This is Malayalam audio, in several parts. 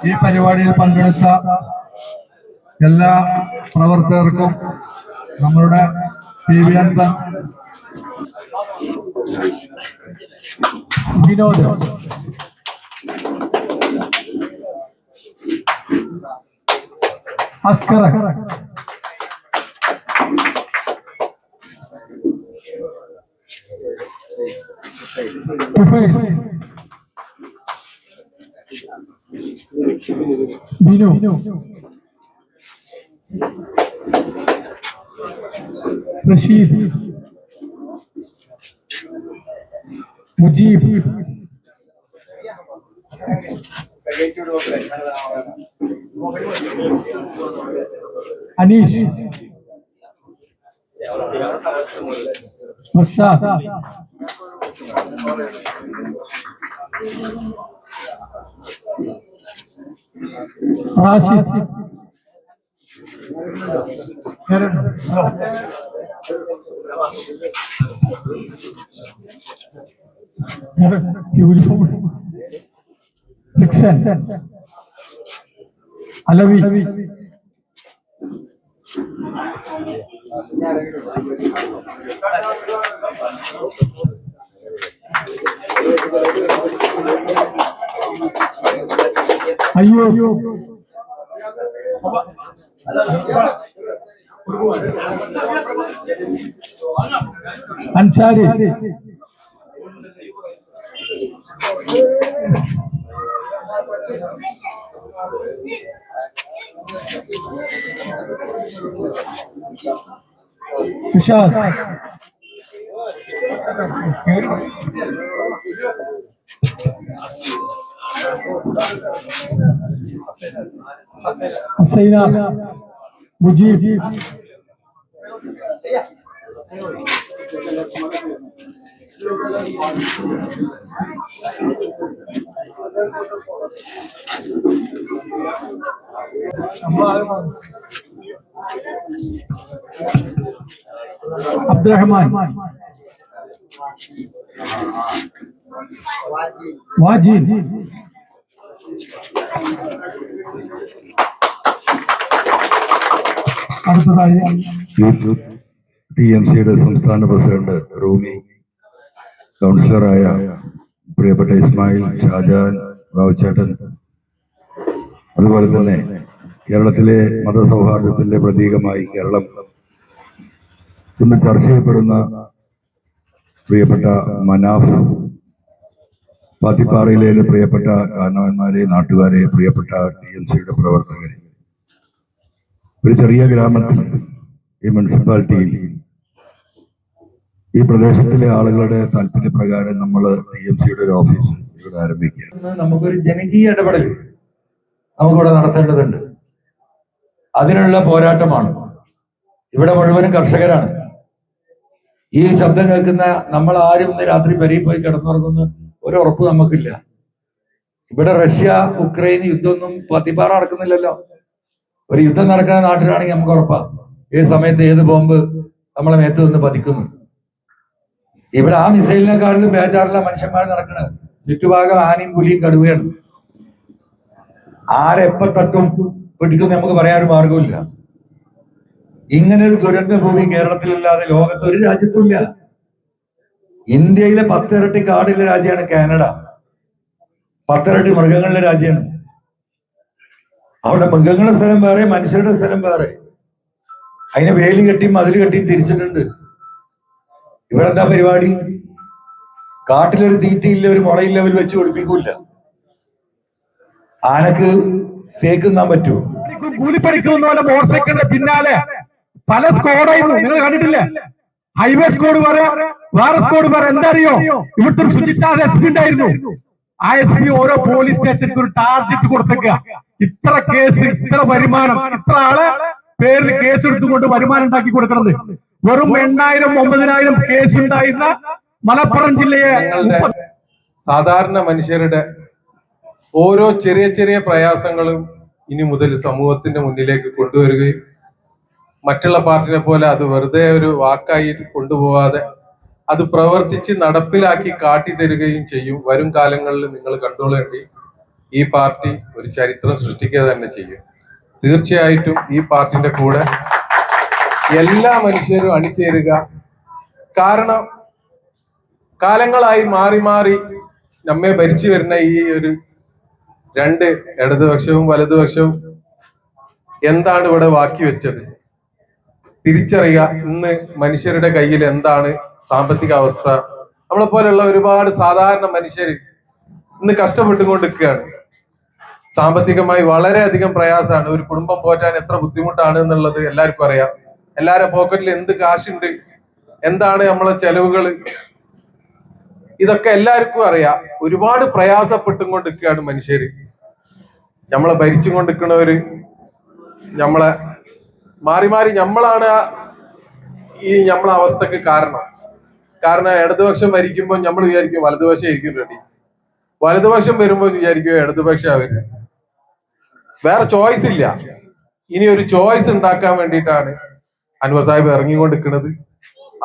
ഈ പരിപാടിയിൽ പങ്കെടുത്ത എല്ലാ പ്രവർത്തകർക്കും നമ്മളുടെ PVN വിനോദ് അസ്കർ ബിനു റഷീദ് മുജീബ് അനീഷ് മുർഷാദ് റാഷിദ് അലവി അയ്യോ അൻസാരി നിഷാദ് ഹസൈന മുജീബ് അബ്ദുറഹ്മാൻ വാജിദ് അടുത്തതായി TMCയുടെ സംസ്ഥാന പ്രസിഡന്റ് റൂമി, കൗൺസിലറായ പ്രിയപ്പെട്ട ഇസ്മായിൽ, ഷാജാൻ, ബാബുച്ചേട്ടൻ, അതുപോലെ തന്നെ കേരളത്തിലെ മതസൗഹാർദ്ദത്തിന്റെ പ്രതീകമായി കേരളം ഇന്ന് ചർച്ച ചെയ്യപ്പെടുന്ന പ്രിയപ്പെട്ട മനാഫ്, പാത്തിപ്പാറയിലെ പ്രിയപ്പെട്ട കാരണവന്മാരെ, നാട്ടുകാരെ, പ്രിയപ്പെട്ട TMCയുടെ പ്രവർത്തകരെ, ഒരു ചെറിയ ഗ്രാമത്തിൽ ഈ മുനിസിപ്പാലിറ്റിയിൽ ഈ പ്രദേശത്തിലെ ആളുകളുടെ താല്പര്യപ്രകാരം നമ്മൾ TMCയുടെ ഒരു ഓഫീസ് ഇവിടെ ആരംഭിക്കുക. നമുക്കൊരു ജനകീയ ഇടപെടൽ നമുക്കിവിടെ നടത്തേണ്ടതുണ്ട്. അതിനുള്ള പോരാട്ടമാണ്. ഇവിടെ മുഴുവനും കർഷകരാണ്. ഈ ശബ്ദം കേൾക്കുന്ന നമ്മൾ ആരും ഇന്ന് രാത്രി പെരയിൽ പോയി കിടന്നുറങ്ങുന്ന ഒരു ഉറപ്പ് നമുക്കില്ല. ഇവിടെ റഷ്യ ഉക്രൈൻ യുദ്ധമൊന്നും പത്തിപ്പാറ നടക്കുന്നില്ലല്ലോ. ഒരു യുദ്ധം നടക്കുന്ന നാട്ടിലാണെങ്കിൽ നമുക്ക് ഉറപ്പാ ഏത് സമയത്ത് ഏത് ബോംബ് നമ്മളെ മേത്ത് നിന്ന് പതിക്കുന്നു. ഇവിടെ ആ മിസൈലിനെക്കാളിലും ബേജാറുള്ള മനുഷ്യന്മാർ നടക്കുന്നത്. ചുറ്റുഭാഗം ആനയും പുലിയും കടുവയാണ്. ആരെപ്പ തട്ടും പിടിക്കും നമുക്ക് പറയാൻ മാർഗമില്ല. ഇങ്ങനെ ഒരു ദുരന്ത ഭൂമി കേരളത്തിലില്ലാതെ ലോകത്ത് ഒരു രാജ്യത്തുമില്ല. ഇന്ത്യയിലെ 10 ഇരട്ടി കാടുള്ള രാജ്യമാണ് കാനഡ. 10 ഇരട്ടി മൃഗങ്ങളുടെ രാജ്യമാണ്. അവിടെ മൃഗങ്ങളുടെ സ്ഥലം വേറെ, മനുഷ്യരുടെ സ്ഥലം വേറെ. അതിനെ വേലി കെട്ടിയും മതിൽ കെട്ടിയും തിരിച്ചിട്ടുണ്ട്. ഇവിടെ എന്താ പരിപാടി? കാട്ടിലൊരു തീറ്റയില്ല, ഒരു മുളയില്ല, അവർ വെച്ച് പിടിപ്പിക്കൂല. ആനക്ക് തേക്കുന്നാൻ പറ്റുമോ? കൂലിപ്പണിക്കുന്ന മോട്ടോർ സൈക്കിളിന്റെ പിന്നാലെ പല സ്ക്വാഡായിരുന്നു. നിങ്ങൾ കണ്ടിട്ടില്ലേ? ഹൈവേ സ്ക്വാഡ് പറയാം, വേറെ സ്ക്വാഡ് പറയാം. എന്താ അറിയോ? ഇവിടുത്തെ ഒരു സുജിത്ത SP ഉണ്ടായിരുന്നു. ആ SP ഓരോ പോലീസ് സ്റ്റേഷനിൽ ഒരു ടാർജറ്റ് കൊടുത്തേക്കുക. ഇത്ര കേസ്, ഇത്ര വരുമാനം, ഇത്ര ആളെ പേരിൽ കേസ് എടുത്തുകൊണ്ട് വരുമാനം ഉണ്ടാക്കി കൊടുക്കണത്. വെറും 8,000 9,000 കേസ് ഉണ്ടായിരുന്ന മലപ്പുറം ജില്ലയെ സാധാരണ മനുഷ്യരുടെ ഓരോ ചെറിയ ചെറിയ പ്രയാസങ്ങളും ഇനി മുതൽ സമൂഹത്തിന്റെ മുന്നിലേക്ക് കൊണ്ടുവരികയും മറ്റുള്ള പാർട്ടിനെ പോലെ അത് വെറുതെ ഒരു വാക്കായി കൊണ്ടുപോകാതെ അത് പ്രവർത്തിച്ച് നടപ്പിലാക്കി കാട്ടിത്തരുകയും ചെയ്യും. വരും കാലങ്ങളിൽ നിങ്ങൾ കണ്ടോളേണ്ടി ഈ പാർട്ടി ഒരു ചരിത്രം സൃഷ്ടിക്കുക തന്നെ ചെയ്യും. തീർച്ചയായിട്ടും ഈ പാർട്ടിന്റെ കൂടെ എല്ലാ മനുഷ്യരും അണിചേരുക. കാരണം കാലങ്ങളായി മാറി മാറി നമ്മെ ഭരിച്ചു വരുന്ന ഈ ഒരു രണ്ട് ഇടതുപക്ഷവും വലതുപക്ഷവും എന്താണ് ഇവിടെ ബാക്കി വെച്ചത് തിരിച്ചറിയുക. ഇന്ന് മനുഷ്യരുടെ കയ്യിൽ എന്താണ് സാമ്പത്തിക അവസ്ഥ? നമ്മളെ പോലെയുള്ള ഒരുപാട് സാധാരണ മനുഷ്യർ ഇന്ന് കഷ്ടപ്പെട്ടുകൊണ്ടിരിക്കുകയാണ്. സാമ്പത്തികമായി വളരെയധികം പ്രയാസമാണ്. ഒരു കുടുംബം പോറ്റാൻ എത്ര ബുദ്ധിമുട്ടാണ് എന്നുള്ളത് എല്ലാവർക്കും അറിയാം. എല്ലാവരുടെ പോക്കറ്റിൽ എന്ത് കാശുണ്ട്, എന്താണ് നമ്മളെ ചെലവുകൾ, ഇതൊക്കെ എല്ലാവർക്കും അറിയാം. ഒരുപാട് പ്രയാസപ്പെട്ടുകൊണ്ടിരിക്കുകയാണ് മനുഷ്യര്. നമ്മളെ ഭരിച്ചും കൊണ്ടിരിക്കുന്നവര് നമ്മളെ മാറി മാറി നമ്മളാണ് ഈ നമ്മളെ അവസ്ഥക്ക് കാരണം. ഇടതുപക്ഷം ഭരിക്കുമ്പോൾ നമ്മൾ വിചാരിക്കും വലതുപക്ഷം ആയിരിക്കും റെഡി, വലതുപക്ഷം വരുമ്പോൾ വിചാരിക്കും ഇടതുപക്ഷം അവര്. വേറെ ചോയ്സ് ഇല്ല. ഇനി ഒരു ചോയ്സ് ഉണ്ടാക്കാൻ വേണ്ടിയിട്ടാണ് അൻവർ സാഹിബ് ഇറങ്ങിക്കൊണ്ടിരിക്കുന്നത്.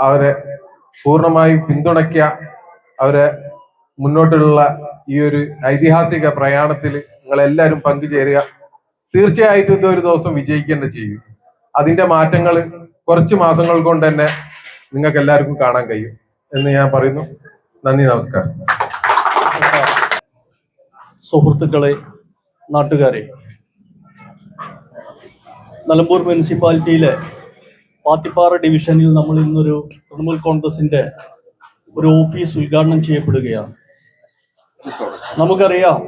അവരെ പൂർണ്ണമായും പിന്തുണയ്ക്കുക. അവരെ മുന്നോട്ടുള്ള ഈ ഒരു ഐതിഹാസിക പ്രയാണത്തിൽ നിങ്ങളെല്ലാവരും പങ്കുചേരുക. തീർച്ചയായിട്ടും ഇതൊരു ദിവസം വിജയിക്കേണ്ട ചെയ്യും. അതിന്റെ മാറ്റങ്ങൾ കുറച്ച് മാസങ്ങൾ കൊണ്ട് തന്നെ നിങ്ങൾക്ക് എല്ലാവർക്കും കാണാൻ കഴിയും എന്ന് ഞാൻ പറയുന്നു. നന്ദി, നമസ്കാരം. സുഹൃത്തുക്കളെ, നാട്ടുകാരെ, നിലമ്പൂർ മുനിസിപ്പാലിറ്റിയിലെ പാത്തിപ്പാറ ഡിവിഷനിൽ നമ്മൾ ഇന്നൊരു തൃണമൂൽ കോൺഗ്രസിന്റെ ഒരു ഓഫീസ് ഉദ്ഘാടനം ചെയ്യപ്പെടുകയാണ്. നമുക്കറിയാം,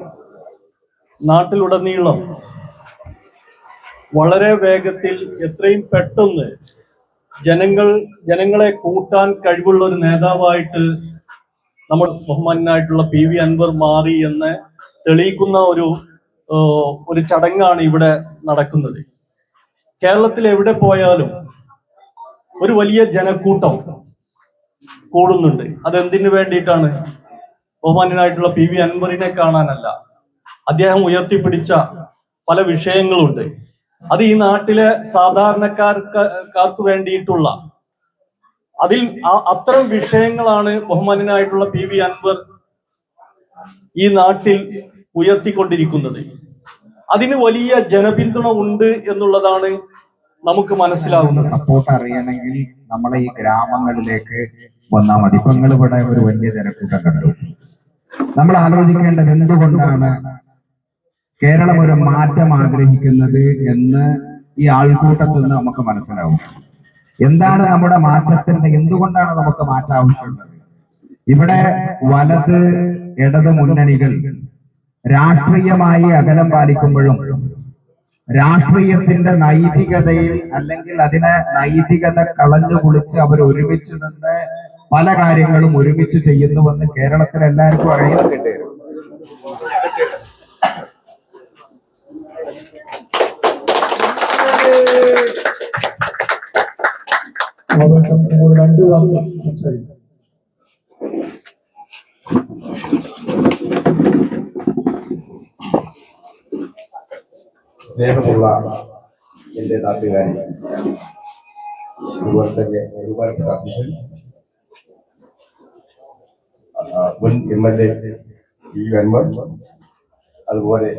നാട്ടിലുടനീളം വളരെ വേഗത്തിൽ എത്രയും പെട്ടെന്ന് ജനങ്ങളെ കൂട്ടാൻ കഴിവുള്ള ഒരു നേതാവായിട്ട് നമ്മൾ ബഹുമാനായിട്ടുള്ള PV അൻവർ മാറി എന്ന് തെളിയിക്കുന്ന ഒരു ചടങ്ങാണ് ഇവിടെ നടക്കുന്നത്. കേരളത്തിൽ എവിടെ പോയാലും ഒരു വലിയ ജനക്കൂട്ടം കൂടുന്നുണ്ട്. അതെന്തിനു വേണ്ടിയിട്ടാണ്? ബഹുമാനായിട്ടുള്ള PV അൻവറിനെ കാണാനല്ല. അദ്ദേഹം ഉയർത്തിപ്പിടിച്ച പല വിഷയങ്ങളുണ്ട്. അത് ഈ നാട്ടിലെ സാധാരണക്കാർക്ക് വേണ്ടിയിട്ടുള്ള അത്തരം വിഷയങ്ങളാണ് ബഹുമാനായിട്ടുള്ള PV അൻവർ ഈ നാട്ടിൽ ഉയർത്തിക്കൊണ്ടിരിക്കുന്നത്. അതിന് വലിയ ജനപിന്തുണ ഉണ്ട് എന്നുള്ളതാണ് നമുക്ക് മനസ്സിലാവുന്നത്. സപ്പോർട്ട് അറിയണമെങ്കിൽ നമ്മളെ ഈ ഗ്രാമങ്ങളിലേക്ക് വന്നാൽ മതി. ഇപ്പൊ നിങ്ങൾ ഇവിടെ ഒരു വലിയ ജനക്കൂട്ടം കണ്ടു. നമ്മൾ ആലോചിക്കേണ്ടത് എന്തുകൊണ്ടാണ് കേരളം ഒരു മാറ്റം ആഗ്രഹിക്കുന്നത് എന്ന് ഈ ആൾക്കൂട്ടത്തിൽ നിന്ന് നമുക്ക് മനസ്സിലാവും. എന്താണ് നമ്മുടെ മാറ്റത്തിന്റെ, എന്തുകൊണ്ടാണ് നമുക്ക് മാറ്റം ആവശ്യമുള്ളത്? ഇവിടെ വലത് ഇടത് മുന്നണികൾ രാഷ്ട്രീയമായി അകലം പാലിക്കുമ്പോഴും രാഷ്ട്രീയത്തിന്റെ നൈതികതയിൽ അല്ലെങ്കിൽ അതിനെ നൈതികത കളഞ്ഞു കുളിച്ച് അവർ ഒരുമിച്ച് നിന്ന് പല കാര്യങ്ങളും ഒരുമിച്ച് ചെയ്യുന്നുവെന്ന് കേരളത്തിൽ എല്ലാവർക്കും അറിയുന്നുണ്ട്. സ്നേഹമുള്ള എന്റെ നാട്ടുകാരി, അതുപോലെ തന്നെ ബഹുമാനപ്പെട്ട അധ്യക്ഷൻ മുൻ MLA PV അൻവർ, അതുപോലെ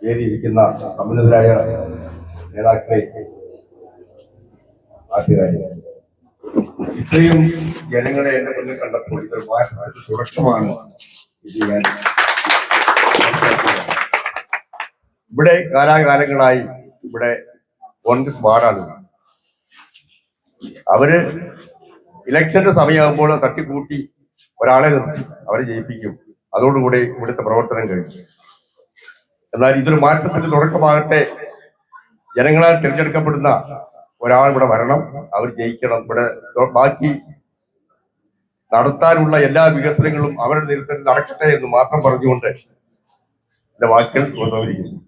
വേദിയിരിക്കുന്ന സമ്മന്നതരായ നേതാക്കളെ, നാട്ടുകാരി, ഇത്രയും ജനങ്ങളെ എന്റെ മുന്നിൽ കണ്ടപ്പോൾ ഇതൊരു മാറ്റത്തിന് തുടക്കമാണ് ഇത്. ഞാൻ ഇവിടെ കാലാകാലങ്ങളായി ഇവിടെ കോൺഗ്രസ് വാർഡാണ്. അവര് ഇലക്ഷന്റെ സമയമാകുമ്പോൾ തട്ടിക്കൂട്ടി ഒരാളെ നിർത്തി അവരെ ജയിപ്പിക്കും. അതോടുകൂടി ഇവിടുത്തെ പ്രവർത്തനം കഴിഞ്ഞു. എന്നാൽ ഇതൊരു മാറ്റത്തിന്റെ തുടക്കമാകട്ടെ. ജനങ്ങളാൽ തിരഞ്ഞെടുക്കപ്പെടുന്ന ഒരാൾ ഇവിടെ വരണം, അവർ ജയിക്കണം. ഇവിടെ ബാക്കി നടത്താനുള്ള എല്ലാ വികസനങ്ങളും അവരുടെ നേതൃത്വത്തിൽ നടക്കട്ടെ എന്ന് മാത്രം പറഞ്ഞുകൊണ്ട് എന്റെ വാക്കുകൾ ഉപസംഹരിക്കുന്നു.